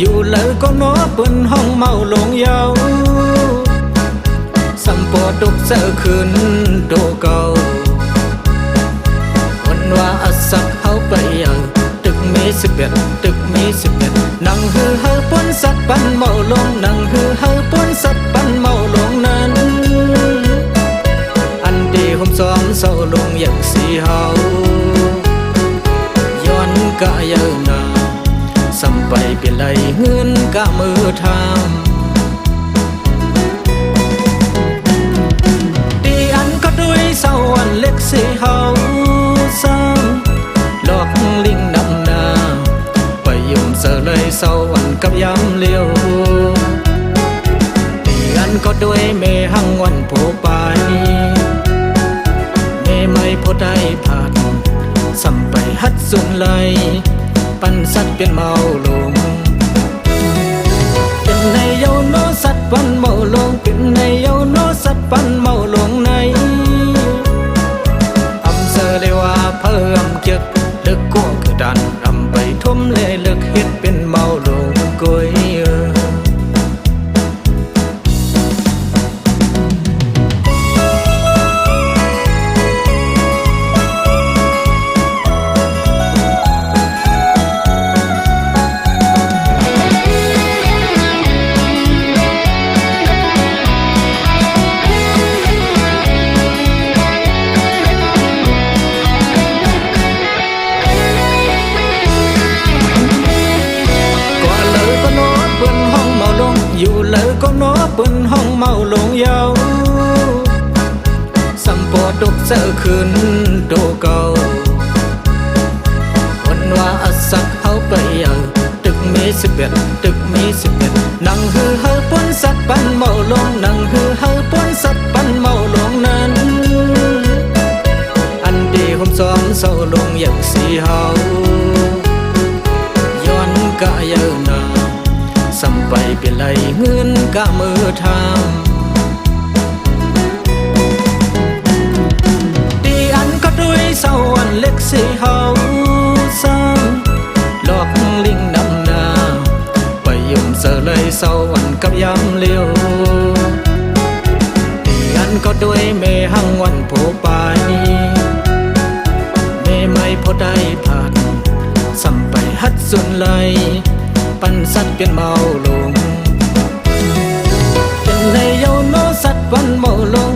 อยู่เลยก็โน้เปิ้นห้องเมาลงยาวสัมปอตุกเสือคืนโตเก่าวันว่าอัสักเขาไปยังตึกมี11ตึกมี11นั่งฮือเฮาป้นสัตว์ปันเมาลงนั่งฮือเฮาป้นสัตว์ปันเมาลงนั้นอันดีผมซ้อมเศร้าลงอย่างสีเฮาย้อนกะเยอะนาสัมไปเปลี่ยนไหลเงินกะมือทำดีอันก็ด้วยเศร้าอันเล็กสีเฮาซ้ำหลอกลิงนำนาไปยุ่มเสือเลยเศร้าอันกับย้ำเลี้ยวดีอันก็ด้วยเมหังวันโผไปเมไม่พอได้ผ่านสัมไปฮัดสุนไหลปันสัตว์เป็นเมาลงเป็นในเยาโนสัตว์ปันเมาลงเป็นในเยาโนสัตว์ปันเมาลงในอำเสอเลยว่าเพิ่มเจ็บเลิกก็คือดันอำไปทุ่มเลยเลิกเฮ็ดเป็นเมาลงกุยอยู่เลยก็โน้เปิ้นห้องเมาลงยาวสัมปอตุกเสือคืนโตเก่าวันว่าอัสักเขาไปยังตึกมี11ตึกมี11นั่งฮือเฮาป้นสัตว์ปันเมาลงนั่งฮือเฮาป้นสัตว์ปันเมาลงนั้นอันดีผมซ้อมเศร้าลงอย่างสีเฮาย้อนกะเยอะนาสัมไปเปลี่ยนไหลเงินกะมือทำดีอันก็ด้วยเศร้าอันเล็กสีเฮาซ้ำหลอกลิงนำนาไปยุ่มเสือเลยเศร้าอันกับย้ำเลี้ยวดีอันก็ด้วยเมหังวันโผไปเมไม่พอได้ผ่านสัมไปฮัดสุนไหลปันสัตว์เป็นเมาลงเป็นในเยาโนสัตว์ปันเมาลง